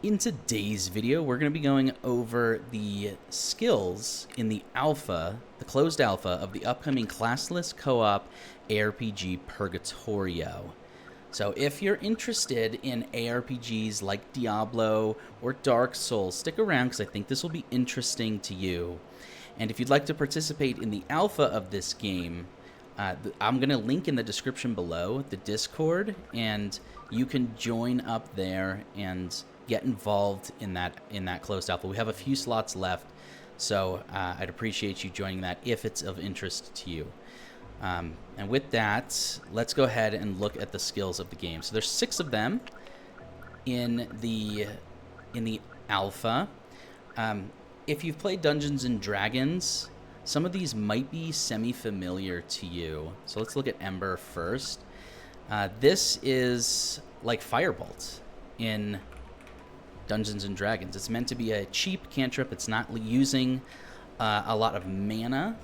In today's video, we're going to be going over the skills in the alpha, the closed alpha of the upcoming classless co-op ARPG Purgatorio. So if you're interested in ARPGs like Diablo or Dark Souls, stick around because I think this will be interesting to you. And if you'd like to participate in the alpha of this game, I'm going to link in the description below the Discord, and you can join up there and get involved in that closed alpha. We have a few slots left, so I'd appreciate you joining that if it's of interest to you. And with that, let's go ahead and look at the skills of the game. So there's 6 of them in the alpha. If you've played Dungeons and Dragons, some of these might be semi-familiar to you. So let's look at Ember first. This is like Firebolt in Dungeons and Dragons. It's meant to be a cheap cantrip. It's not using a lot of mana,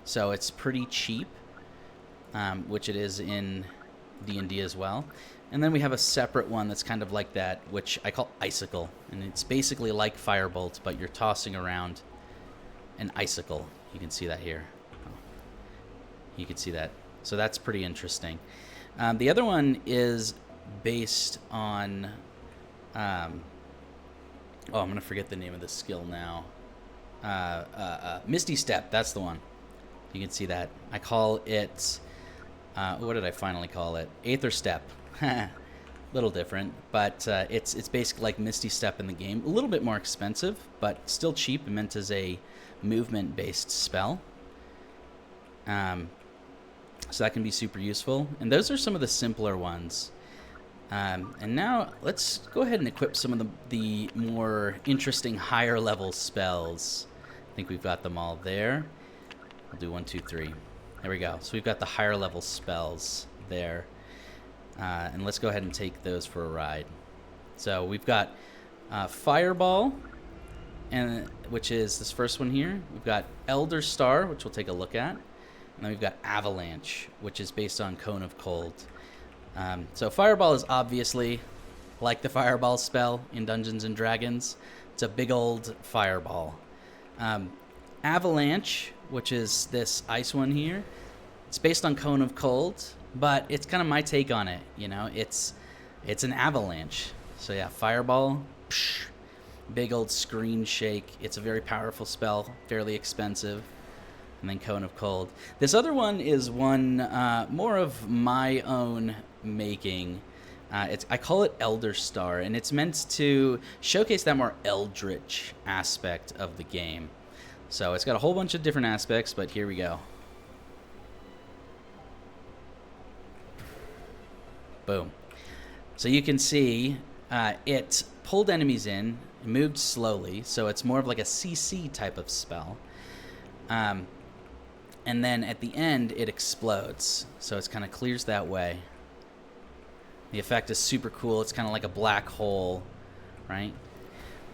so it's pretty cheap, which it is in D&D as well. And then we have a separate one that's kind of like that, which I call Icicle, and it's basically like Firebolt, but you're tossing around an icicle. You can see that here. You can see that. So that's pretty interesting. The other one is based on I'm going to forget the name of the skill now. Misty Step, that's the one. You can see that. I call it, what did I finally call it? Aether Step. Little different, but it's basically like Misty Step in the game. A little bit more expensive, but still cheap and meant as a movement-based spell. So that can be super useful. And those are some of the simpler ones. And now let's go ahead and equip some of the more interesting higher level spells. I think we've got them all there. We'll do 1, 2, 3. There we go. So we've got the higher level spells there. And let's go ahead and take those for a ride. So we've got Fireball, which is this first one here. We've got Elderstar, which we'll take a look at. And then we've got Avalanche, which is based on Cone of Cold. So Fireball is obviously like the Fireball spell in Dungeons and Dragons. It's a big old fireball. Avalanche, which is this ice one here, it's based on Cone of Cold, but it's kind of my take on it. You know, it's an avalanche. So yeah, Fireball, psh, big old screen shake. It's a very powerful spell, fairly expensive. And then Cone of Cold. This other one is one more of my own making. I call it Elderstar, and it's meant to showcase that more eldritch aspect of the game. So it's got a whole bunch of different aspects, but here we go. Boom. So you can see it pulled enemies in, moved slowly, so it's more of like a CC type of spell. And then at the end, it explodes. So it kind of clears that way. The effect is super cool. It's kind of like a black hole, right?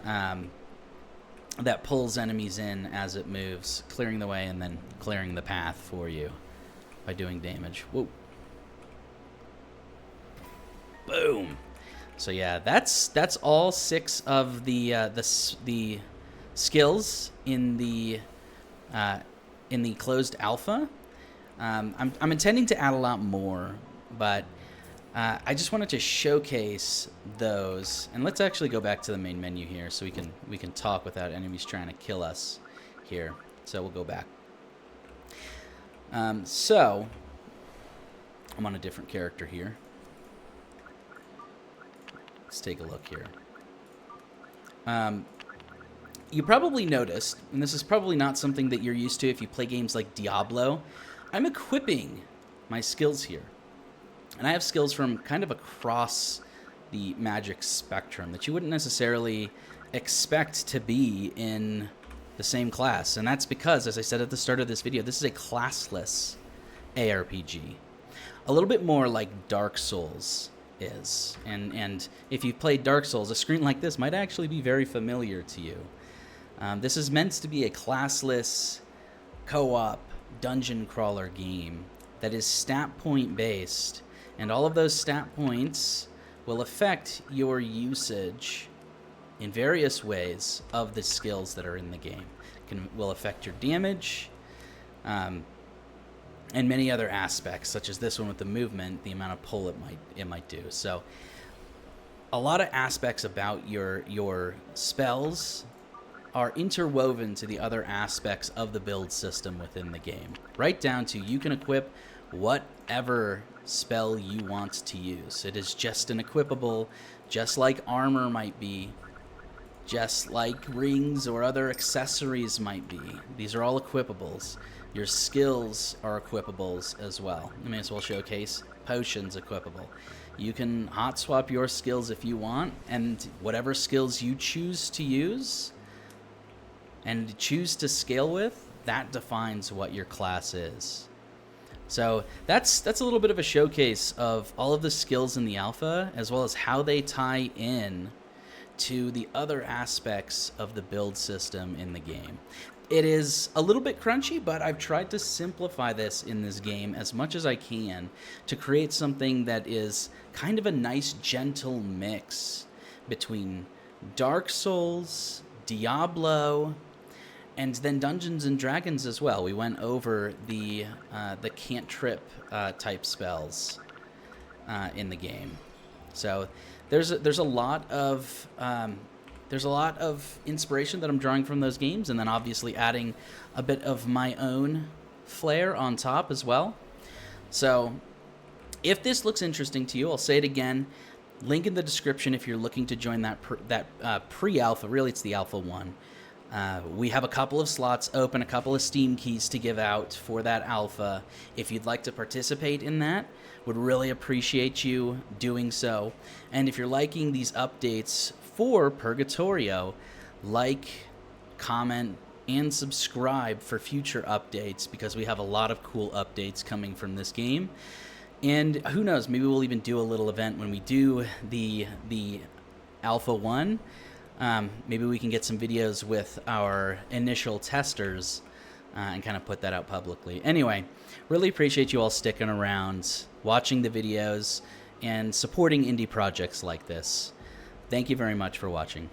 That pulls enemies in as it moves, clearing the way and then clearing the path for you by doing damage. Whoa. Boom. So yeah, that's all 6 of the skills in the closed alpha. I'm intending to add a lot more, but I just wanted to showcase those. And let's actually go back to the main menu here so we can talk without enemies trying to kill us here. So we'll go back. So I'm on a different character here. Let's take a look here. You probably noticed, and this is probably not something that you're used to if you play games like Diablo, I'm equipping my skills here. And I have skills from kind of across the magic spectrum that you wouldn't necessarily expect to be in the same class. And that's because, as I said at the start of this video, this is a classless ARPG. A little bit more like Dark Souls is. And if you've played Dark Souls, a screen like this might actually be very familiar to you. This is meant to be a classless co-op dungeon crawler game that is stat point based, and all of those stat points will affect your usage in various ways of the skills that are in the game. Will affect your damage, and many other aspects, such as this one with the movement, the amount of pull it might do. So a lot of aspects about your spells are interwoven to the other aspects of the build system within the game. Right down to you can equip whatever spell you want to use. It is just an equipable, just like armor might be, just like rings or other accessories might be. These are all equipables. Your skills are equipables as well. I may as well showcase potions equipable. You can hot swap your skills if you want, and whatever skills you choose to use and choose to scale with, that defines what your class is. So that's a little bit of a showcase of all of the skills in the alpha, as well as how they tie in to the other aspects of the build system in the game. It is a little bit crunchy, but I've tried to simplify this in this game as much as I can to create something that is kind of a nice, gentle mix between Dark Souls, Diablo, and then Dungeons and Dragons as well. We went over the cantrip type spells in the game. So there's a lot of inspiration that I'm drawing from those games, and then obviously adding a bit of my own flair on top as well. So if this looks interesting to you, I'll say it again. Link in the description if you're looking to join that pre-alpha. Really, it's the alpha 1. We have a couple of slots open, a couple of Steam keys to give out for that alpha. If you'd like to participate in that, would really appreciate you doing so. And if you're liking these updates for Purgatorio, like, comment, and subscribe for future updates, because we have a lot of cool updates coming from this game. And who knows, maybe we'll even do a little event when we do the Alpha 1. Maybe we can get some videos with our initial testers and kind of put that out publicly. Anyway, really appreciate you all sticking around, watching the videos, and supporting indie projects like this. Thank you very much for watching.